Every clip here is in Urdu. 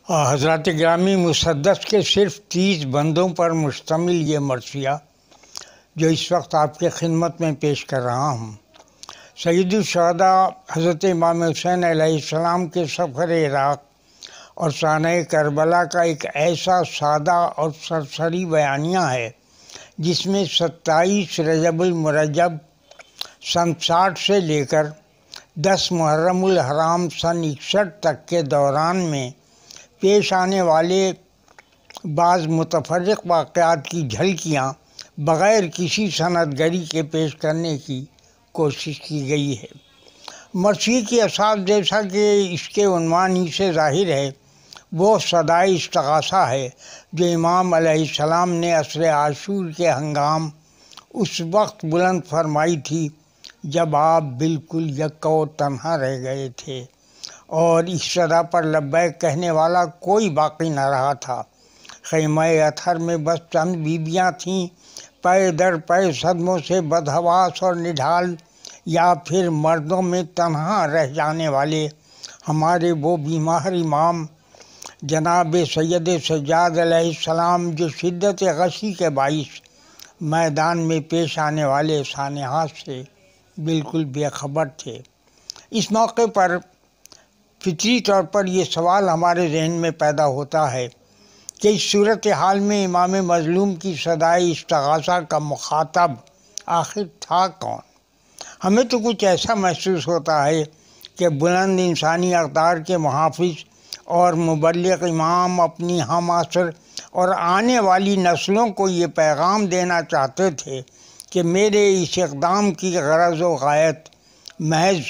حضرات گرامی، مسدس کے صرف 30 بندوں پر مشتمل یہ مرثیہ جو اس وقت آپ کے خدمت میں پیش کر رہا ہوں، سید الشہداء حضرت امام حسین علیہ السلام کے سفر عراق اور سانحہ کربلا کا ایک ایسا سادہ اور سرسری بیانیہ ہے جس میں 27 رجب المرجب سن 60 سے لے کر 10 محرم الحرام سن 61 تک کے دوران میں پیش آنے والے بعض متفرق واقعات کی جھلکیاں بغیر کسی سند گری کے پیش کرنے کی کوشش کی گئی ہے۔ مرثیے کی اساس، جیسا کہ اس کے عنوان ہی سے ظاہر ہے، وہ صدائے استغاثہ ہے جو امام علیہ السلام نے عصر عاشور کے ہنگام اس وقت بلند فرمائی تھی جب آپ بالکل یکا و تنہا رہ گئے تھے اور اس صدا پر لبیک کہنے والا کوئی باقی نہ رہا تھا۔ خیمہ اطہر میں بس چند بیویاں تھیں، پے در پے صدموں سے بدحواس اور نڈھال، یا پھر مردوں میں تنہا رہ جانے والے ہمارے وہ بیمار امام جناب سید سجاد علیہ السلام، جو شدت غشی کے باعث میدان میں پیش آنے والے سانحات سے بالکل بے خبر تھے۔ اس موقع پر فطری طور پر یہ سوال ہمارے ذہن میں پیدا ہوتا ہے کہ اس صورتحال میں امام مظلوم کی صدائے استغاثہ کا مخاطب آخر تھا کون؟ ہمیں تو کچھ ایسا محسوس ہوتا ہے کہ بلند انسانی اقدار کے محافظ اور مبلغ امام اپنی ہم عصر اور آنے والی نسلوں کو یہ پیغام دینا چاہتے تھے کہ میرے اس اقدام کی غرض و غایت محض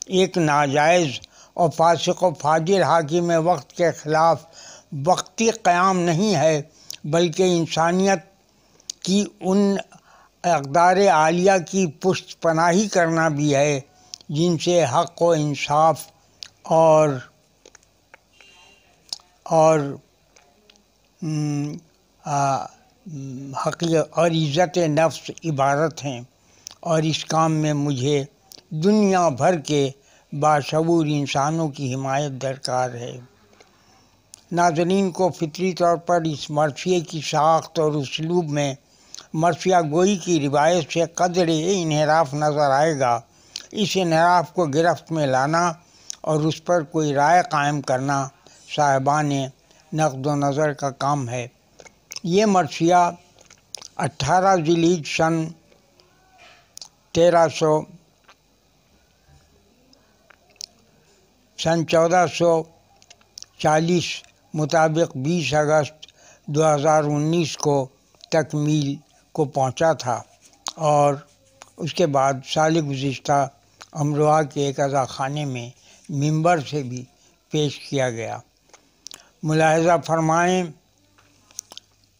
ایک ناجائز اور فاسق و فاجر حاکم وقت کے خلاف وقتی قیام نہیں ہے، بلکہ انسانیت کی ان اقدار عالیہ کی پشت پناہی کرنا بھی ہے جن سے حق و انصاف اور عزت نفس عبارت ہیں، اور اس کام میں مجھے دنیا بھر کے باشعور انسانوں کی حمایت درکار ہے۔ ناظرین کو فطری طور پر اس مرثیے کی ساخت اور اسلوب میں مرثیہ گوئی کی روایت سے قدر انحراف نظر آئے گا۔ اس انحراف کو گرفت میں لانا اور اس پر کوئی رائے قائم کرنا صاحبان نقد و نظر کا کام ہے۔ یہ مرثیہ 18 ذی الحجہ سن 1440 مطابق 20 اگست 2019 کو تکمیل کو پہنچا تھا، اور اس کے بعد سال گزشتہ امروہہ کے ایک عزا خانے میں منبر سے بھی پیش کیا گیا۔ ملاحظہ فرمائیں،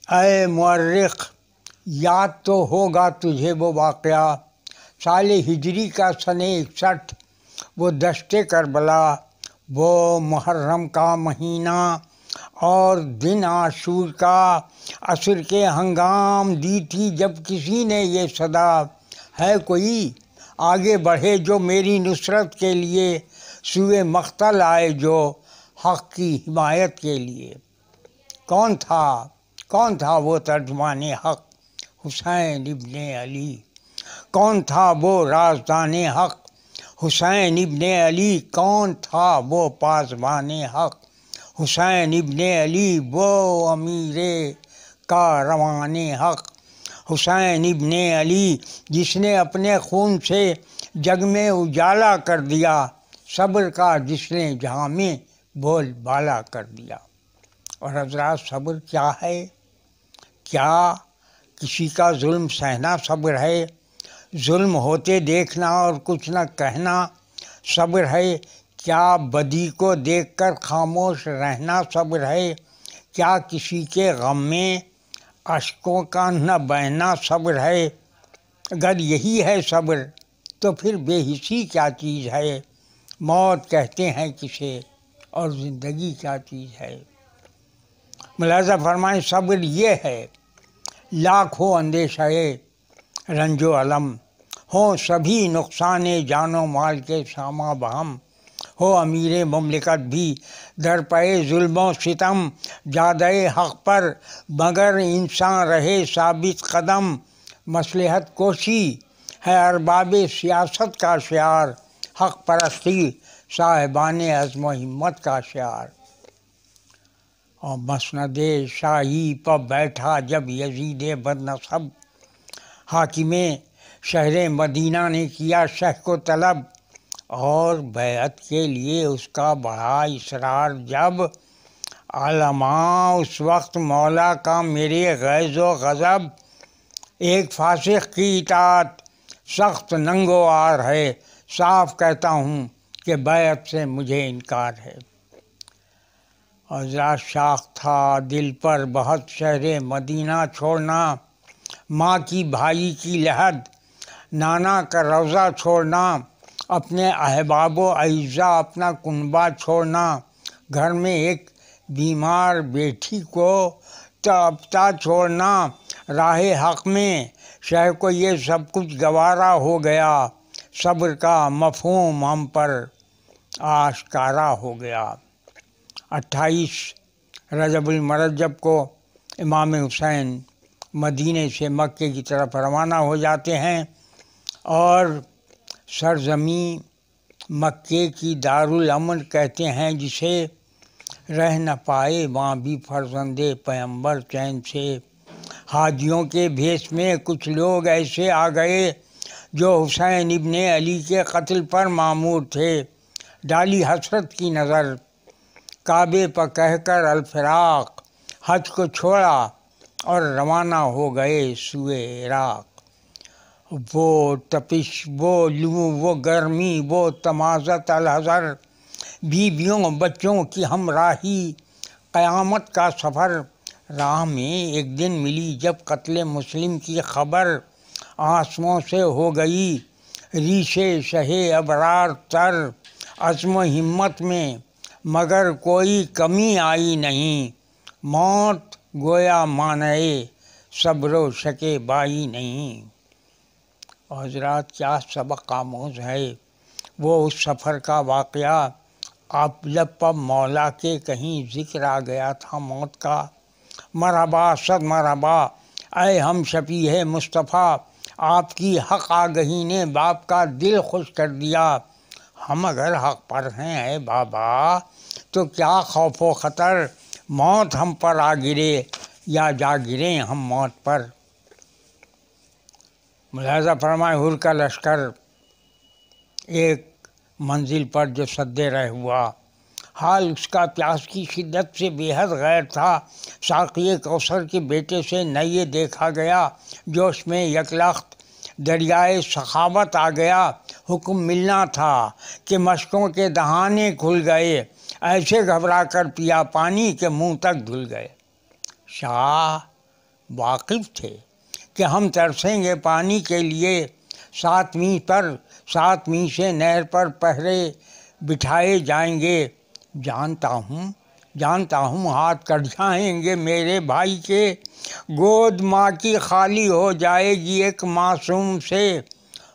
اے مورخ، یاد تو ہوگا تجھے وہ واقعہ سال ہجری کا سن 61، وہ دشت کربلا، وہ محرم کا مہینہ اور دن عاشور کا، عصر کے ہنگام دی تھی جب کسی نے یہ صدا، ہے کوئی آگے بڑھے جو میری نصرت کے لیے، سوئے مقتل آئے جو حق کی حمایت کے لیے۔ کون تھا وہ ترجمان حق؟ حسین ابن علی۔ کون تھا وہ رازدان حق؟ حسین ابن علی۔ کون تھا وہ پاسبان حق؟ حسین ابن علی۔ وہ امیر کاروان حق، حسین ابن علی، جس نے اپنے خون سے جگ میں اجالا کر دیا، صبر کا جس نے جہاں میں بول بالا کر دیا۔ اور حضرات، صبر کیا ہے؟ کیا کسی کا ظلم سہنا صبر ہے؟ ظلم ہوتے دیکھنا اور کچھ نہ کہنا صبر ہے؟ کیا بدی کو دیکھ کر خاموش رہنا صبر ہے؟ کیا کسی کے غم میں اشکوں کا نہ بہنا صبر ہے؟ اگر یہی ہے صبر تو پھر بے حسی کیا چیز ہے؟ موت کہتے ہیں کسے اور زندگی کیا چیز ہے؟ ملاحظہ فرمائیں، صبر یہ ہے، لاکھ ہو اندیشہ رنج و علم، ہوں سبھی نقصان جان و مال کے ساما بہم، ہو امیر مملکت بھی در پائے ظلم و ستم جادہ حق پر مگر انسان رہے ثابت قدم، مصلحت کوشی ہے ارباب سیاست کا شعار، حق پرستی صاحبان عزم و ہمت کا شعار۔ اور مسند شاہی پر بیٹھا جب یزید بدنسب، حاکم شہر مدینہ نے کیا شہ کو طلب، اور بیعت کے لیے اس کا بڑھا اصرار جب، علماء اس وقت مولا کا میرے غیظ و غضب، ایک فاسق کی اطاعت سخت ننگ و عار ہے، صاف کہتا ہوں کہ بیعت سے مجھے انکار ہے۔ اور ذرا شاخ تھا دل پر بہت شہر مدینہ چھوڑنا، ماں کی بھائی کی لحد نانا کا روضہ چھوڑنا، اپنے احباب و اعزا اپنا کنبہ چھوڑنا، گھر میں ایک بیمار بیٹی کو تڑپتا چھوڑنا، راہ حق میں شہ کو یہ سب کچھ گوارا ہو گیا، صبر کا مفہوم ہم پر آشکارا ہو گیا۔ 28 رجب المرجب کو امام حسین مدینے سے مکے کی طرف روانہ ہو جاتے ہیں، اور سرزمین مکے کی دارالامن کہتے ہیں جسے، رہ نہ پائے وہاں بھی فرزند پیغمبر چین سے۔ حاجیوں کے بھیس میں کچھ لوگ ایسے آ گئے جو حسین ابن علی کے قتل پر مامور تھے، ڈالی حسرت کی نظر کعبے پر کہہ کر الفراق، حج کو چھوڑا اور روانہ ہو گئے سوئے عراق۔ وہ تپش، وہ لو، وہ گرمی، وہ تمازت الحذر، بیویوں بچوں کی ہمراہی، قیامت کا سفر۔ راہ میں ایک دن ملی جب قتل مسلم کی خبر، آنسوؤں سے ہو گئی ریشے شہ ابرار تر، عزم و ہمت میں مگر کوئی کمی آئی نہیں، موت گویا مانعے صبر و شکیبائی نہیں۔ حضرات کیا سبق آموز ہے وہ اس سفر کا واقعہ۔ آپ لب پر مولا کے کہیں ذکر آ گیا تھا موت کا، مرحبا صد مرحبا اے ہم شفیع مصطفیٰ، آپ کی حق آگہی نے باپ کا دل خوش کر دیا۔ ہم اگر حق پر ہیں اے بابا تو کیا خوف و خطر، موت ہم پر آ گرے یا جا گریں ہم موت پر۔ ملاحظہ فرمائے حر کا لشکر ایک منزل پر جو سد رہ ہوا، حال اس کا پیاس کی شدت سے بے حد غیر تھا۔ ساقی کوثر کے بیٹے سے نہ یہ دیکھا گیا، جوش میں یکلخت دریائے سخاوت آ گیا، حکم ملنا تھا کہ مشکوں کے دہانے کھل گئے، ایسے گھبرا کر پیا پانی کے منہ تک دھل گئے۔ شاہ واقف تھے کہ ہم ترسیں گے پانی کے لیے، 7 می سے نہر پر پہرے بٹھائے جائیں گے، جانتا ہوں ہاتھ کٹ جائیں گے میرے بھائی کے، گود ماں کی خالی ہو جائے گی ایک معصوم سے،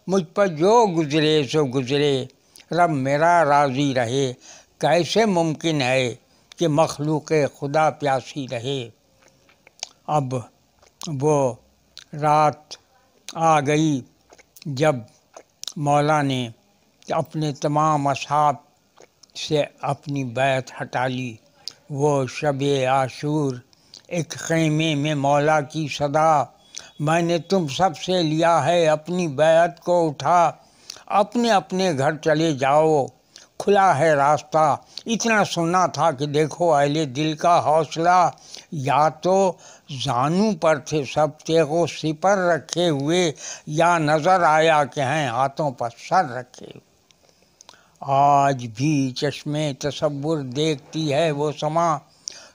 مجھ پر جو گزرے سو گزرے رب میرا راضی رہے، کیسے ممکن ہے کہ مخلوق خدا پیاسی رہے۔ اب وہ رات آ گئی جب مولا نے اپنے تمام اصحاب سے اپنی بیعت ہٹا لی۔ وہ شب عاشور ایک خیمے میں مولا کی صدا، میں نے تم سب سے لیا ہے اپنی بیعت کو اٹھا، اپنے اپنے گھر چلے جاؤ، کھلا ہے راستہ، اتنا سننا تھا کہ دیکھو اہل دل کا حوصلہ، یا تو زانوں پر تھے سب تیغ و سپر رکھے ہوئے، یا نظر آیا کہ ہیں ہاتھوں پر سر رکھے ہوئے۔ آج بھی چشمے تصور دیکھتی ہے وہ سما،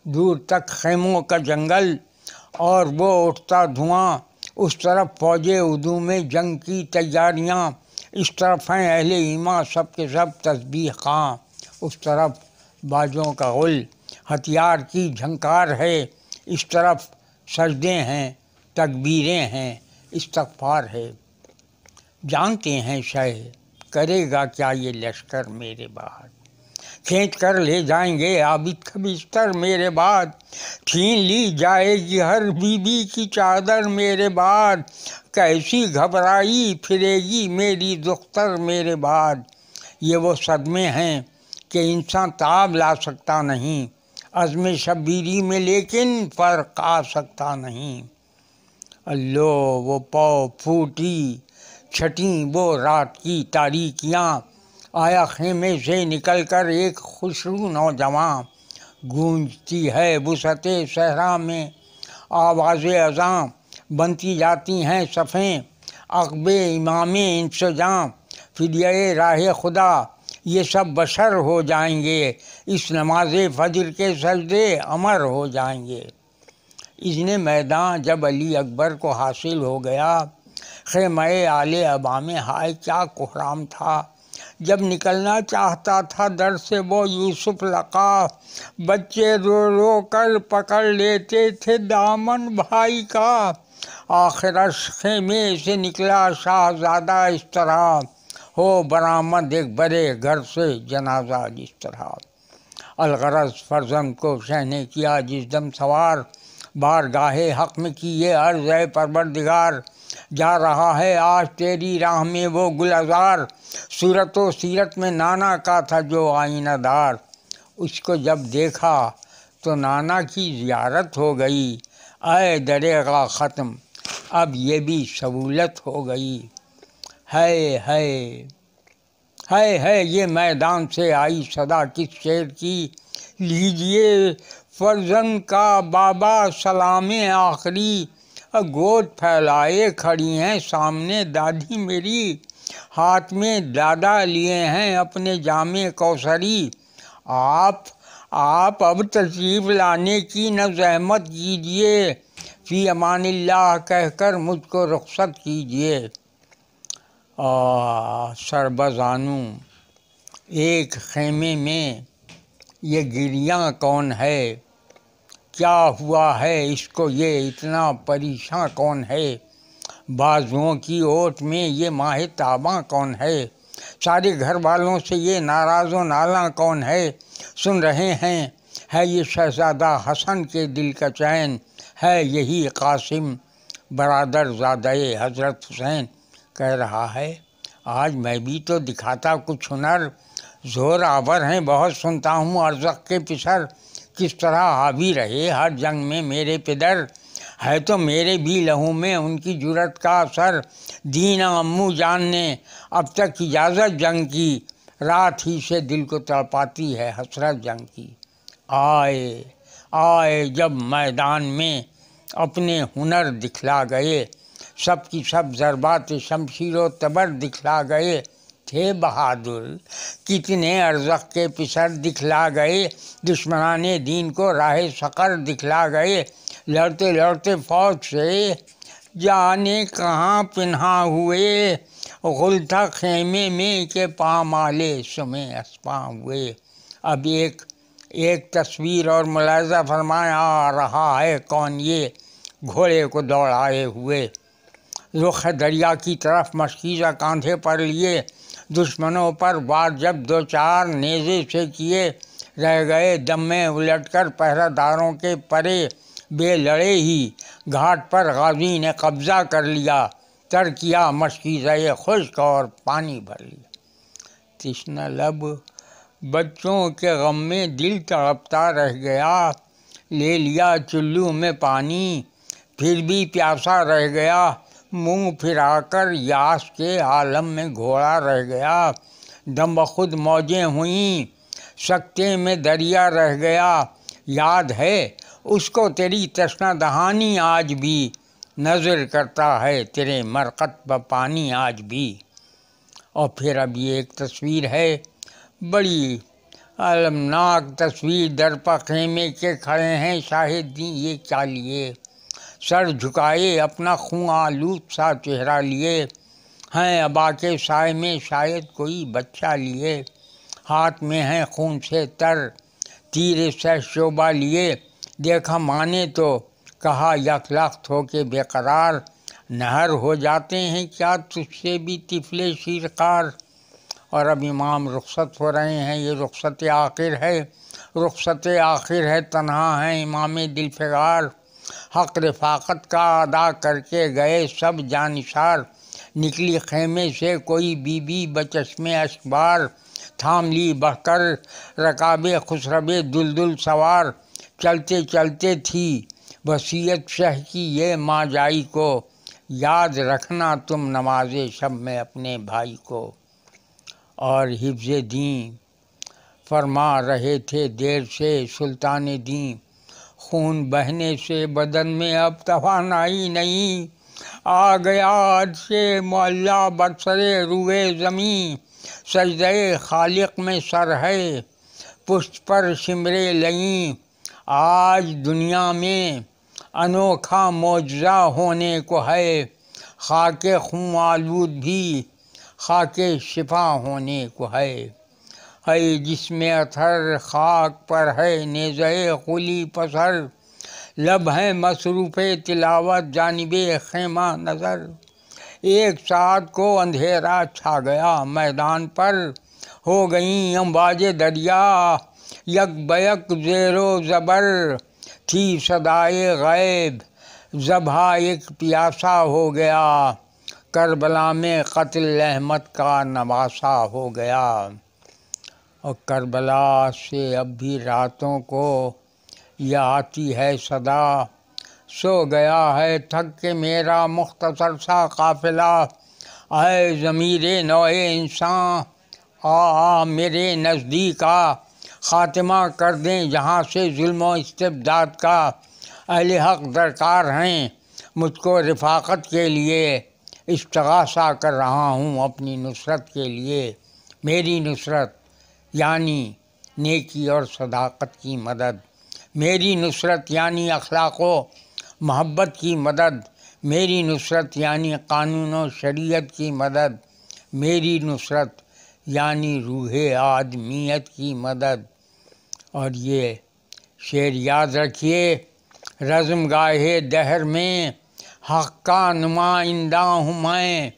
دور تک خیموں کا جنگل اور وہ اٹھتا دھواں، اس طرف فوج عدو میں جنگ کی تیاریاں، اس طرف ہیں اہل ایمان سب کے سب تسبیح خواں، اس طرف باجوں کا غل ہتھیار کی جھنکار ہے، اس طرف سجدے ہیں تکبیریں ہیں استغفار ہے۔ جانتے ہیں شہ کرے گا کیا یہ لشکر میرے بعد، کھینچ کر لے جائیں گے عابد کا بستر میرے بعد، چھین لی جائے گی ہر بیوی کی چادر میرے بعد، کیسی گھبرائی پھرے گی میری دختر میرے بعد۔ یہ وہ صدمے ہیں کہ انسان تاب لا سکتا نہیں، عزم شبیری میں لیکن فرق آ سکتا نہیں۔ اللہ وہ پاؤ پھوٹی چھٹیں وہ رات کی تاریکیاں، آیا خیمے سے نکل کر ایک خوشرو نوجواں، گونجتی ہے وسعت صحرا میں آواز اذاں، بنتی جاتی ہیں صفیں عقب امام انسجاں، فدیہ راہ خدا یہ سب بشر ہو جائیں گے، اس نماز فجر کے سجدے امر ہو جائیں گے۔ اذن میدان جب علی اکبر کو حاصل ہو گیا، خیمہ آل ابا میں ہائے کیا کوہرام تھا، جب نکلنا چاہتا تھا در سے وہ یوسف لقا، بچے رو رو کر پکڑ لیتے تھے دامن بھائی کا، آخرش خیمے سے نکلا شاہزادہ اس طرح، ہو برآمد ایک بڑے گھر سے جنازہ جس طرح۔ الغرض فرزند کو شہ نے کیا جس دم سوار، بارگاہ حق میں کی یہ عرض اے پروردگار، جا رہا ہے آج تیری راہ میں وہ گلزار، صورت و سیرت میں نانا کا تھا جو آئینہ دار، اس کو جب دیکھا تو نانا کی زیارت ہو گئی، اے دریغا ختم اب یہ بھی سہولت ہو گئی۔ ہے یہ میدان سے آئی صدا کس شعر کی، لیجئے فرزند کا بابا سلام آخری، گود پھیلائے کھڑی ہیں سامنے دادی میری، ہاتھ میں دادا لیے ہیں اپنے جام کوثری، آپ اب تشریف لانے کی نہ زحمت کیجئے، فی امان اللہ کہہ کر مجھ کو رخصت کیجئے۔ سربزانو ایک خیمے میں یہ گریاں کون ہے، کیا ہوا ہے اس کو یہ اتنا پریشاں کون ہے، بازوؤں کی اوٹ میں یہ ماہ تاباں کون ہے، سارے گھر والوں سے یہ ناراض و نالاں کون ہے، سن رہے ہیں ہے یہ شہزادہ حسن کے دل کا چین، ہے یہی قاسم برادر زادہ حضرت حسین، کہہ رہا ہے آج میں بھی تو دکھاتا کچھ ہنر، زور آور ہیں بہت سنتا ہوں ارزق کے پسر، کس طرح حاوی رہے ہر جنگ میں میرے پدر، ہے تو میرے بھی لہو میں ان کی جرأت کا اثر، دین امو جان نے اب تک اجازت جنگ کی، رات ہی سے دل کو تڑپاتی ہے حسرت جنگ کی، آئے جب میدان میں اپنے ہنر دکھلا گئے، سب کی سب ضربات شمشیر و تبر دکھلا گئے، تھے بہادر کتنے ارزق کے پسر دکھلا گئے، دشمنان دین کو راہ سقر دکھلا گئے، لڑتے لڑتے فوج سے جانے کہاں پنہا ہوئے، غل تھا خیمے میں کہ پامالے سمے اسپاں ہوئے۔ اب ایک تصویر اور ملاحظہ فرمایا، آ رہا ہے کون یہ گھوڑے کو دوڑائے ہوئے، رخ دریا کی طرف مشکیزہ کاندھے پر لیے، دشمنوں پر وار جب دو چار نیزے سے کیے، رہ گئے دم میں الٹ کر پہرہ داروں کے پرے، بے لڑے ہی گھاٹ پر غازی نے قبضہ کر لیا، تر کیا مشکیزہ خشک اور پانی بھر لیا۔ تشنہ لب بچوں کے غم میں دل تڑپتا رہ گیا، لے لیا چلو میں پانی پھر بھی پیاسا رہ گیا، منہ پھرا کر یاس کے عالم میں گھوڑا رہ گیا، دم بخود موجیں ہوئیں سکتے میں دریا رہ گیا، یاد ہے اس کو تیری تشنہ دہانی آج بھی، نظر کرتا ہے تیرے مرقد پہ پانی آج بھی۔ اور پھر اب یہ ایک تصویر ہے بڑی المناک تصویر، درپا خیمے کے کھڑے ہیں شاہد یہ کیا لیے، سر جھکائے اپنا خون آلود سا چہرہ لیے، ہیں ابا کے سائے میں شاید کوئی بچہ لیے، ہاتھ میں ہیں خون سے تر تیر سہ شعبہ لیے، دیکھا ماں نے تو کہا یک لخت ہو کے بے قرار، نہر ہو جاتے ہیں کیا تجھ سے بھی طفلے شیرخوار، اور اب امام رخصت ہو رہے ہیں، یہ رخصت آخر ہے، رخصت آخر ہے، تنہا ہیں امام دل فگار، حق رفاقت کا ادا کر کے گئے سب جانثار، نکلی خیمے سے کوئی بی بی بچشم اشکبار، تھام لی بڑھ کر رکاب خسرب دلدل سوار، چلتے چلتے تھی وصیت شہ کی یہ ماں جائی کو، یاد رکھنا تم نماز شب میں اپنے بھائی کو۔ اور حفظ دین فرما رہے تھے دیر سے سلطان دین، خون بہنے سے بدن میں اب توانائی نہیں، آ گیا عد سے معلیٰ برسر روئے زمیں، سجدہ خالق میں سر ہے پشت پر شمرے لئیں، آج دنیا میں انوکھا معجزہ ہونے کو ہے، خاک خون آلود بھی خاک شفا ہونے کو ہے، جس میں اثر خاک پر ہے نیزہ خلی پسر، لب ہے مصروف تلاوت جانب خیمہ نظر، ایک ساتھ کو اندھیرا چھا گیا میدان پر، ہو گئیں امواج دریا یک بیک زیر و زبر، تھی صدائے غیب ذبح ایک پیاسا ہو گیا، کربلا میں قتل احمد کا نواسا ہو گیا۔ اور کربلا سے اب بھی راتوں کو یہ آتی ہے صدا، سو گیا ہے تھک کے میرا مختصر سا قافلہ، اے ضمیر نوع انسان آ میرے نزدیک آ، خاتمہ کر دیں جہاں سے ظلم و استبداد کا، اہل حق درکار ہیں مجھ کو رفاقت کے لیے، استغاثہ کر رہا ہوں اپنی نصرت کے لیے، میری نصرت یعنی نیکی اور صداقت کی مدد، میری نصرت یعنی اخلاق و محبت کی مدد، میری نصرت یعنی قانون و شریعت کی مدد، میری نصرت یعنی روح آدمیت کی مدد۔ اور یہ شعر یاد رکھیے، رزم گاہے دہر میں حق کا نمائندہ ہوں میں،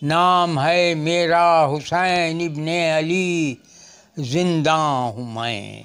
نام ہے میرا حسین ابن علی، زندہ ہوں میں۔